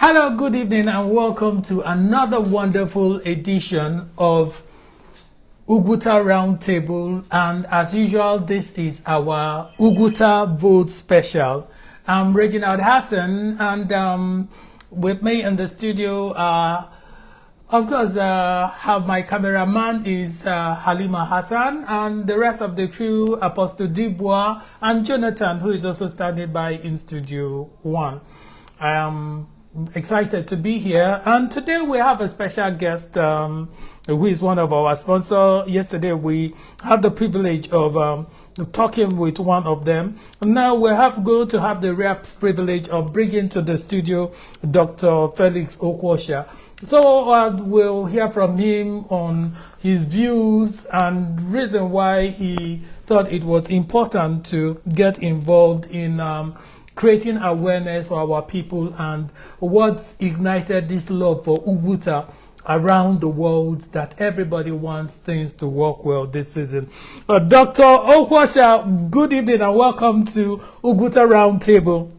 Hello, good evening, and welcome to another wonderful edition of Oguta Roundtable. And as usual, this is our Oguta Vote special. I'm Reginald Hassan, and with me in the studio, of course, have my cameraman is Halima Hassan, and the rest of the crew, Apostle Dubois and Jonathan, who is also standing by in Studio 1. I am excited to be here, and today we have a special guest who is one of our sponsors. Yesterday we had the privilege of talking with one of them. Now we have going to have the rare privilege of bringing to the studio Dr. Felix Okwosha. So we'll hear from him on his views and reason why he thought it was important to get involved in creating awareness for our people and what's ignited this love for Oguta around the world, that everybody wants things to work well this season. Dr. Okwosha, good evening and welcome to Oguta Roundtable.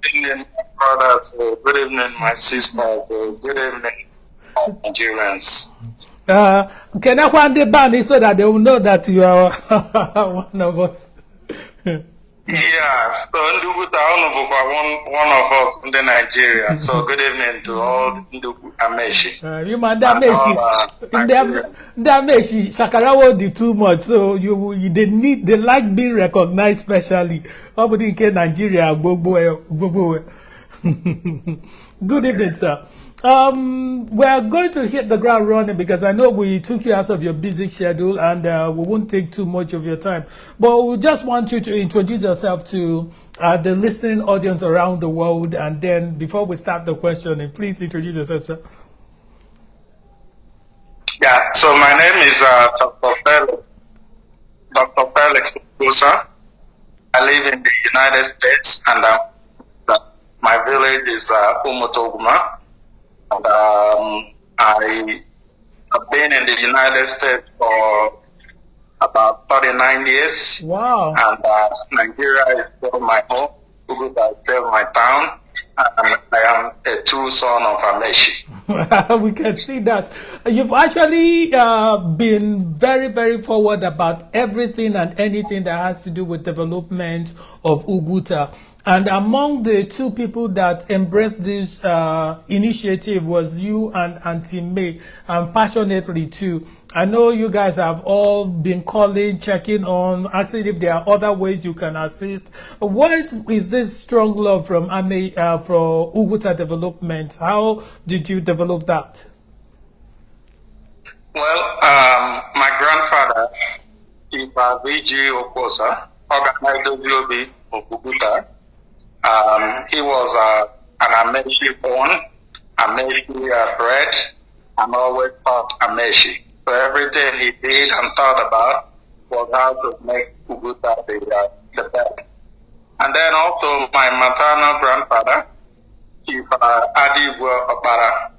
Good evening, brothers. Good evening, my sisters. Good evening, Nigerians. Can I find the band so that they will know that you are one of us? Yeah, so Nduguta, one of us from the Nigeria. So good evening to all Ndugu Ameshi. You man, Dameshi, Shakarawo did too much, so they like being recognized specially. Nobody in Nigeria, Good evening, sir. We are going to hit the ground running because I know we took you out of your busy schedule, and we won't take too much of your time. But we just want you to introduce yourself to the listening audience around the world, and then before we start the questioning, please introduce yourself, sir. Yeah, so my name is Dr. Felix Okwosha. I live in the United States, and my village is Umotoguma. I have been in the United States for about 39 years. Wow. And Nigeria is still my home. Oguta is still my town. And I am a true son of Ameshi. We can see that. You've actually been very, very forward about everything and anything that has to do with development of Oguta. And among the two people that embraced this initiative was you and Auntie May, and passionately too. I know you guys have all been calling, checking on, asking if there are other ways you can assist. What is this strong love from Ame for Oguta development? How did you develop that? Well, my grandfather, V.G. Okwosha, organized WOB of Oguta. He was an Ameshi born, Ameshi bred, and always taught Ameshi. So everything he did and thought about was how to make Oguta the best. And then also my maternal grandfather, Chief Adigwe Okpara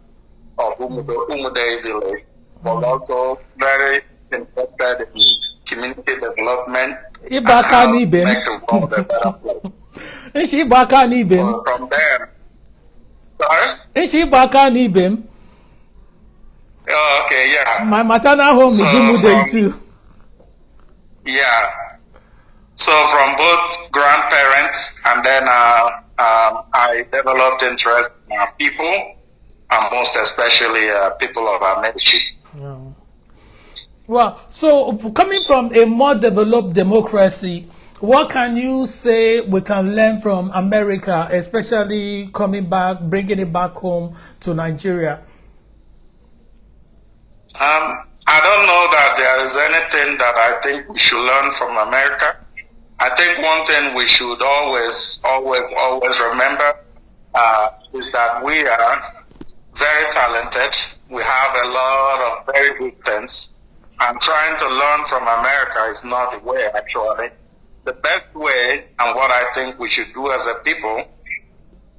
of Umude village, was also very interested in community development and how to make the world a better place. Is she back on Ibim? From there, sorry? Is she back on Ibim? Oh, okay, yeah. My maternal home is Umude too. Yeah. So from both grandparents, and then I developed interest in people, and most especially people of Ameshi. Yeah. Well, so coming from a more developed democracy, what can you say we can learn from America, especially coming back, bringing it back home to Nigeria? I don't know that there is anything that I think we should learn from America. I think one thing we should always remember is that we are very talented. We have a lot of very good things. And trying to learn from America is not the way, actually. The best way, and what I think we should do as a people,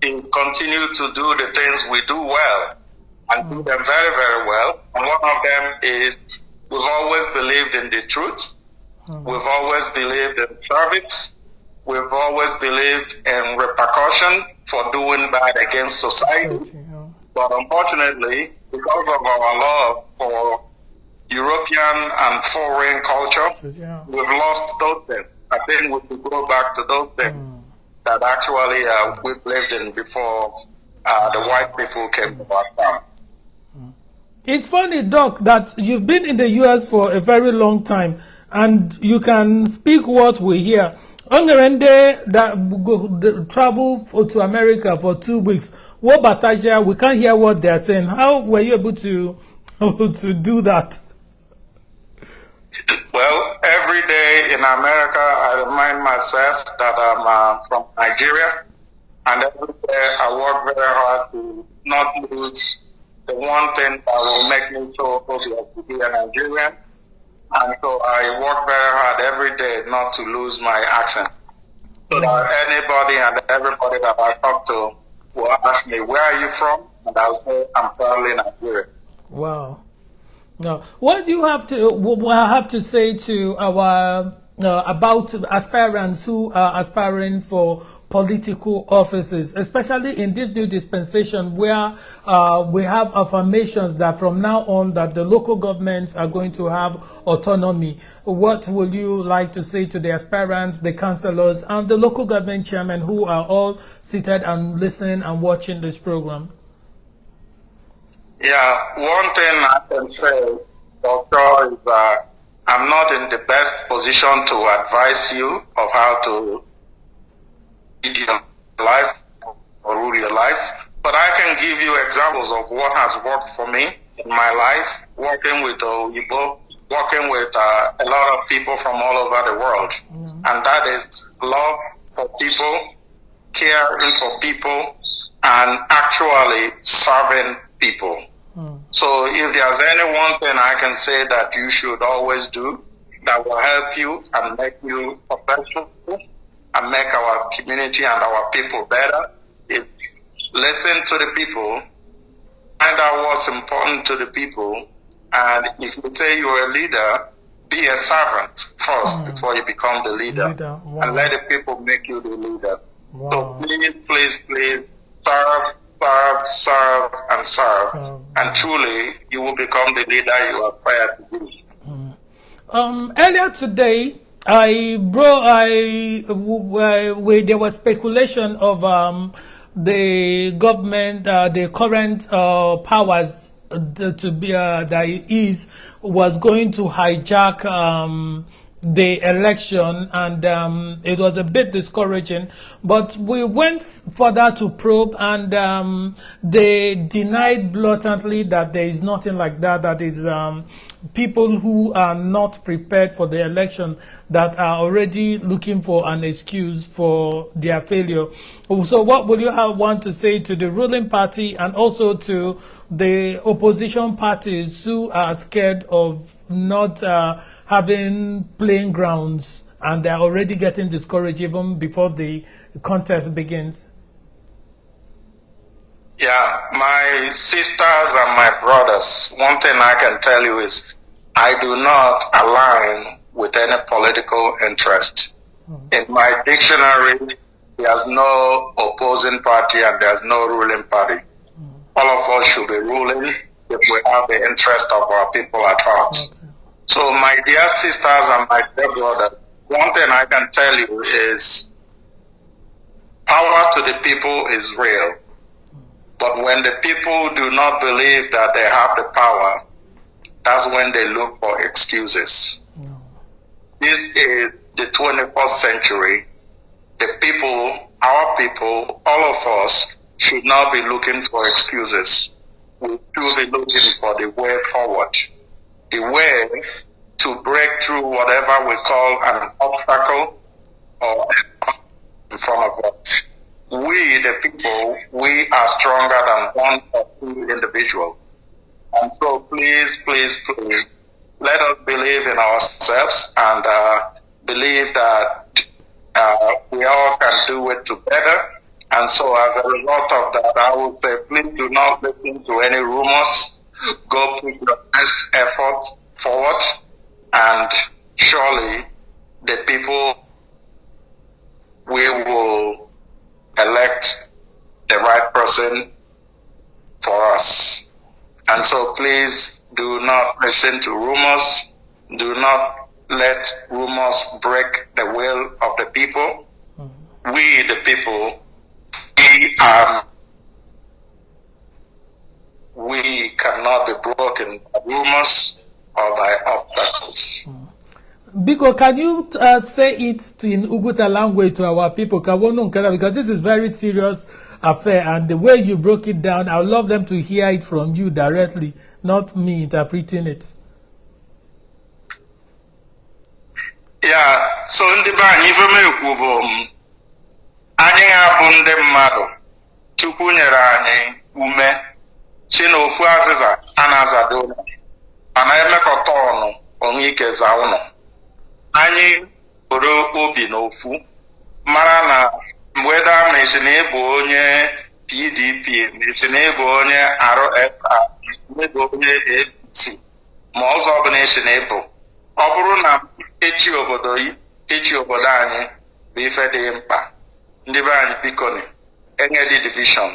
is continue to do the things we do well, and do them very, very well. And one of them is we've always believed in the truth. We've always believed in service. We've always believed in repercussion for doing bad against society. But unfortunately, because of our love for European and foreign culture, we've lost those things. I think we should go back to those things that actually we've lived in before the white people came to our town. It's funny, Doc, that you've been in the U.S. for a very long time, and you can speak what we hear. Ongerende that travel to America for 2 weeks. What Bataja? We can't hear what they're saying. How were you able to to do that? Well, every day in America, I remind myself that I'm from Nigeria, and every day I work very hard to not lose the one thing that will make me so obvious to be a Nigerian. And so I work very hard every day not to lose my accent. So that anybody and everybody that I talk to will ask me, where are you from? And I'll say, I'm proudly Nigerian. Wow. Now, what do you have to say to our about aspirants who are aspiring for political offices, especially in this new dispensation where we have affirmations that from now on that the local governments are going to have autonomy? What will you like to say to the aspirants, the councillors, and the local government chairmen who are all seated and listening and watching this program? Yeah, one thing I can say for sure is that I'm not in the best position to advise you of how to lead your life or rule your life, but I can give you examples of what has worked for me in my life, working with Oyibo, working with a lot of people from all over the world. And that is love for people, caring for people, and actually serving people. So if there's any one thing I can say that you should always do that will help you and make you professional and make our community and our people better, is listen to the people, find out what's important to the people, and if you say you're a leader, be a servant first before you become the leader. And let the people make you the leader. So please serve, and truly you will become the leader you aspire to be. Earlier today, there was speculation of the government, the current powers that was going to hijack the election, and it was a bit discouraging, but we went further to probe, and they denied blatantly that there is nothing like that. That is people who are not prepared for the election that are already looking for an excuse for their failure. So what would you want to say to the ruling party and also to the opposition parties who are scared of not having playing grounds, and they're already getting discouraged even before the contest begins? Yeah, my sisters and my brothers, one thing I can tell you is I do not align with any political interest. In my dictionary, there's no opposing party and there's no ruling party. All of us should be ruling if we have the interest of our people at heart. So my dear sisters and my dear brothers, one thing I can tell you is power to the people is real. But when the people do not believe that they have the power, that's when they look for excuses. This is the 21st century. The people, our people, all of us should not be looking for excuses. We should be looking for the way forward. The way to break through whatever we call an obstacle or in front of us. We, the people, we are stronger than one or two individuals. And so please, let us believe in ourselves and believe that we all can do it together. And so as a result of that, I would say, please do not listen to any rumors. Go put your best effort forward, and surely the people we will elect person for us. And so please do not listen to rumors. Do not let rumors break the will of the people. We, the people, we cannot be broken by rumors or by obstacles. Biko, can you say it in Oguta language to our people? Because this is very serious affair, and the way you broke it down, I would love them to hear it from you directly, not me interpreting it. Yeah, so ndị be anyị ife m ekwu bụ anyị ga-abụ ndị mmadụ Chukwu nyere anyị ume si na ofu azịza a na-azado ụlọ mana emekọta ọnụ onwe ike za ụlọ. Anyị bụrụ obi n'ofu mara na mgbe daa mesi na ịbụ onye PDP, mesi na ịbụ onye RFR, mesi na ịbụ onye APC, ma ọzọ ọbụla esi na ịbụ, ọ bụrụ na echi obodo anyị bụ ife dị mkpa. Ndị be anyị bikonu enye division.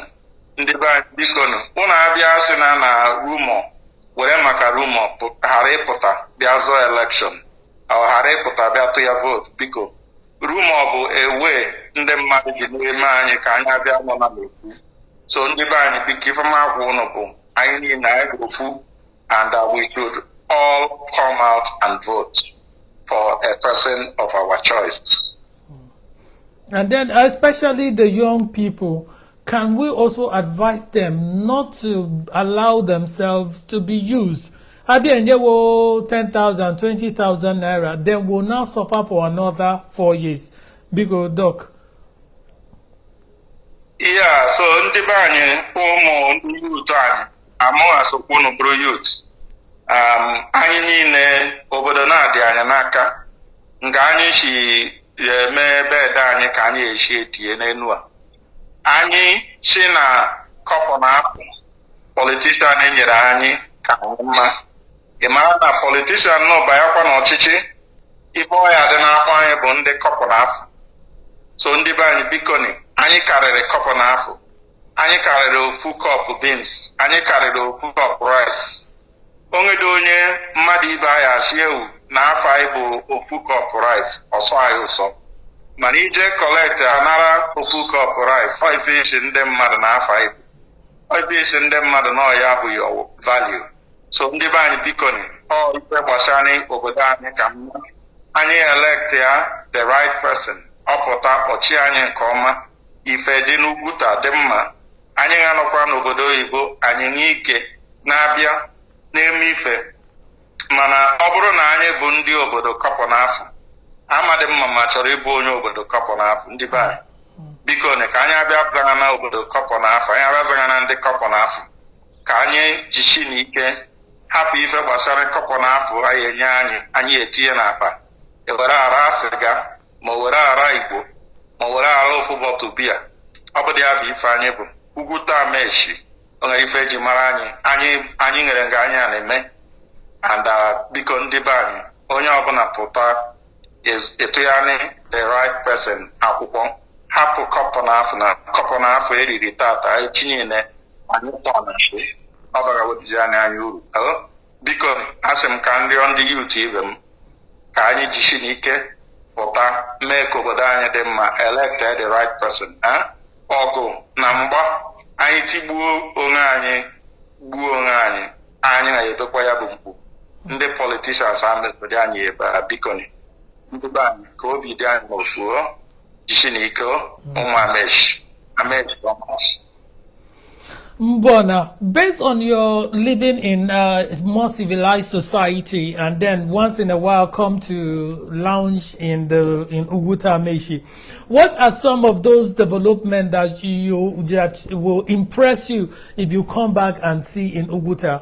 Ndị be anyị bikonu ụnụ abịa sị na rumor were maka rumor ghara ịpụta bịa zọọ election ọ ghara ịpụta bịa tụ ya vote. Biko, rumor bụ ewe ndị mmadụ ji n'ime anyị ka anyị abịa nọ na n'okwu. So ndị be anyị biko ife m agwa ụnụ bụ anyị niile anyị bụ ofu, and we should all come out and vote for a person of our choice. And then, especially the young people, can we also advise them not to allow themselves to be used? Then will 10,000, 20,000 naira, then will now suffer for another 4 years. Because, Doc. Yeah, so ndị be anyị ụmụ ndị youth anyị amụ asokwu n'oburu youth. Anyị niile obodo na-adị anyị n'aka nke anyị si eme bed anyị ka anyị eshi etinye n'enu a. Anyị si na kọpọ na apụ politician enyere anyị ka mma. Ị mara na politician nọ bayakwa n'ọchịchị ibe ọya dị n'akpa anyị bụ ndị kọpọ na afọ. So ndị be anyị bikoni anyị karịrị kọpọ na afọ. Anyị karịrị ofu kọp beans. Anyị karịrị ofu kọp rice. Onye dị onye mmadụ ibe anyị achị ewu n'afọ anyị bụ ofu kọp rice ọsọ anyị ụsọ. Mana ije collect anara ofu kọp rice ọ ife isi ndị mmadụ n'afọ anyị bụ. Ọ ife isi ndị mmadụ na ọya bụ your value. So ndị be anyị bikoni ọ ife gbasara obodo anyị ka mma. Anyị elect ya the right person. Ọ pụta ọchị anyị nke ọma. Ife dị n'Oguta dị mma. Anyị ga-anọkwa n'obodo oyibo anyị nye ike na-abịa na-eme ife. Mana ọ bụrụ na anyị bụ ndị obodo kọpọ n'afọ, amadị mma ma chọrọ ịbụ onye obodo kọpọ n'afọ. Ndị be anyị biko ka anyị abịa pụtara na obodo kọpọ n'afọ, anyị abịazaga na ndị kọpọ n'afọ ka anyị jishi n'ike hapụ ife gbasara kọpọ n'afọ anyị enye anyị etinye n'akpa ewere ara sịga ma were ara igbo ma were ara ofu bọtụ biya. Ọ bụ ya bụ ife anyị bụ Oguta meshi. O nwere ife eji mara anyị nwere nga anyị na-eme. And biko ndị be anyị onye ọbụla pụta etụghani the right person akwụkwọ hapụ kọpọ n'afọ eriri tata echi niile anyị tọnachi ọ bara wetiji anyị uru. Biko asị m ka ndị youth ibe m ka anyị jishi n'ike pụta mee ka obodo anyị dị mma, elect the right person. Ọgụ na mgba anyị tigbuo onwe anyị gbuo onwe anyị na-ebekwa ya bụ mkpu. Ndị politicians amesịrị anyị ebe a bikoni ndị be anyị ka obi dị anyị n'ofu jishi n'ike ụmụ amesh. Mbona, based on your living in a more civilized society and then once in a while come to lounge in Oguta Meshi, what are some of those developments that will impress you if you come back and see in Oguta?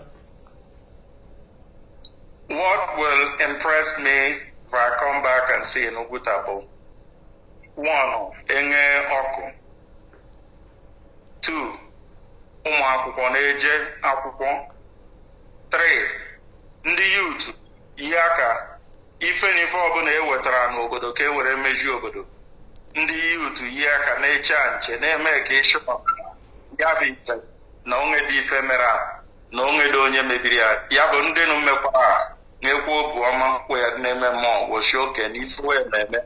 What will impress me if I come back and see in Oguta? One, enye ọkụ. Two, ụmụ akwụkwọ na-eje akwụkwọ. 3, ndị youth yi aka ife n'ife ọbụla ewetara n'obodo ka e were meji obodo. Ndị youth yi aka na-eche nche na-eme ka ịchọ ya bụ ife na onwe dị ife mere a na onwe dị onye mebiri ya bụ ndị nụ mmekwara na-ekwu obu ọma mkpụ ya na-eme mmụọ woshi oke na ife wee na-eme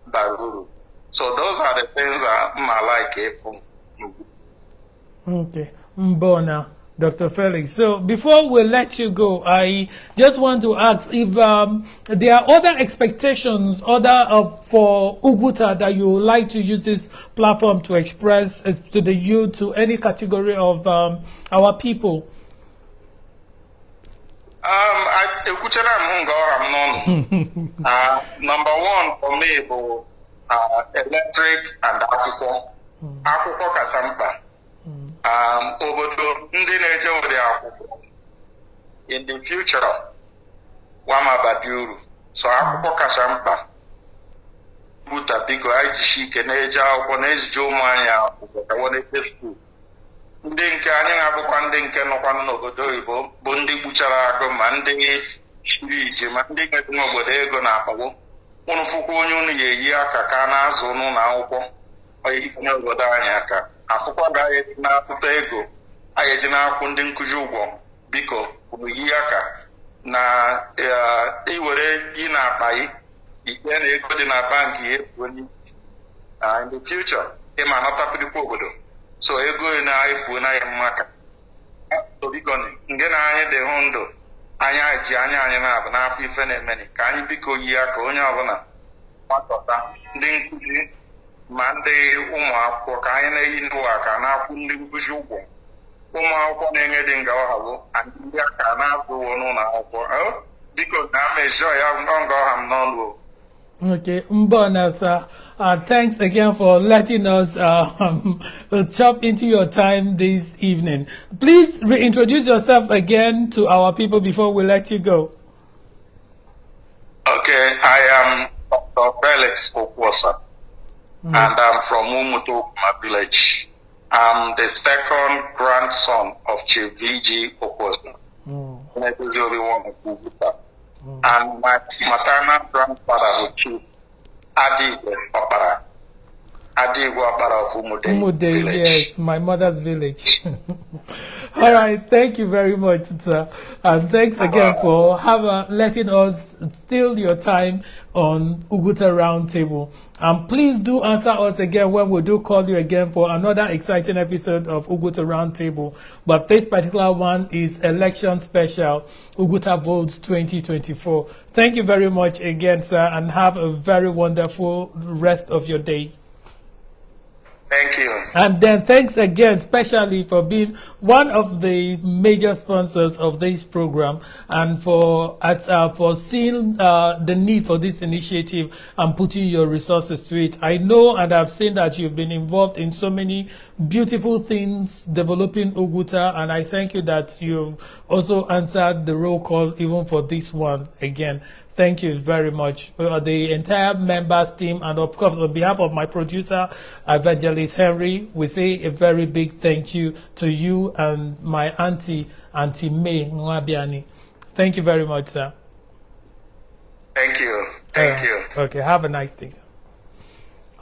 bara uru. So those are the things that I like ịfụ. Okay, Mbona, Dr. Felix. So before we let you go, I just want to ask if there are other expectations for Oguta that you would like to use this platform to express to the youth, to any category of our people. Number one for me is electric and akwụkwọ. Akwụkwọ kacha mkpa. Obodo ndị na-eje were akwụkwọ in the future wamabadi uru. So akwụkwọ kacha mkpa. Oguta biko anyị jishi ike na-eje akwụkwọ na-ezije ụmụ anyị akwụkwọ ka wọ́n na-eje school. Ndị nke anyị na-abụkwa ndị nke nọkwa n'obodo oyibo bụ ndị gbuchara agụ ma ndị shiri ije ma ndị ga-etinwe obodo ego na-akpagbo. Unu fụkwa onye unu ya eyi aka ka a na-azụ unu na akwụkwọ onye obodo anyị aka. Afụkwa ga-eji na-apụta ego anyị eji na-akwụ ndị nkụzi ụgwọ. Biko unu yi aka na iwere yi na akpa yi ikpe na ego dị na bankị ya onye in the future ịma anọtapụdịkwa obodo. So ego na-efu na ya mmaka. So biko nge na anyị dị hụ ndụ anya ji anya anyị na-abụ n'afọ ife na-emeni ka anyị biko yi aka onye ọbụla gbakọta ndị nkụzi ma ndị ụmụ akwụkwọ ka anyị na-eyi ndị aka na-akwụ ndị nkụzi ụgwọ. Ụmụ akwụkwọ na-enye dị ngawahawo anyị ndị aka na-azụ ụgwọ n'ụlọ akwụkwọ. Biko na-amezio ya ngọ ọha m n'ọnụ. Okay, Mbona, sir. Thanks again for letting us chop into your time this evening. Please reintroduce yourself again to our people before we let you go. Okay, I am Dr. Felix Okwuosa, and I'm from Ogutavote village. I'm the second grandson of Chief V.G. Okwuosa. And my maternal grandfather was Chief Adigwe Opara of Umude village. Yes, my mother's village. All right, thank you very much, sir. And thanks again for letting us steal your time on Oguta Roundtable. And please do answer us again when we do call you again for another exciting episode of Oguta Roundtable. But this particular one is election special, Oguta Votes 2024. Thank you very much again, sir, and have a very wonderful rest of your day. Thank you. And then thanks again, especially for being one of the major sponsors of this program and for seeing the need for this initiative and putting your resources to it. I know and I've seen that you've been involved in so many beautiful things developing Oguta, and I thank you that you've also answered the roll call even for this one again. Thank you very much. The entire members team, and of course on behalf of my producer, Evangelist Henry, we say a very big thank you to you and my Auntie May Nwabiani. Thank you very much, sir. Thank you. Thank you. Okay, have a nice day.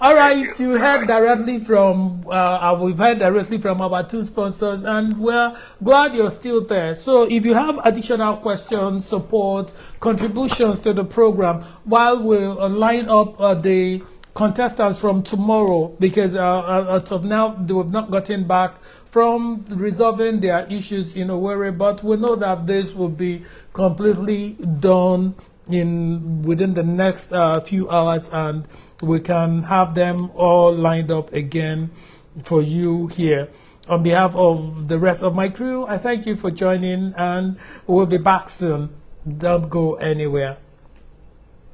All right, you heard directly from we've heard directly from our two sponsors, and we're glad you're still there. So if you have additional questions, support, contributions to the program, while we line up the contestants from tomorrow, because as of now they have not gotten back from resolving their issues in Owerri, but we know that this will be completely done within the next few hours, and we can have them all lined up again for you here. On behalf of the rest of my crew, I thank you for joining, and we'll be back soon. Don't go anywhere.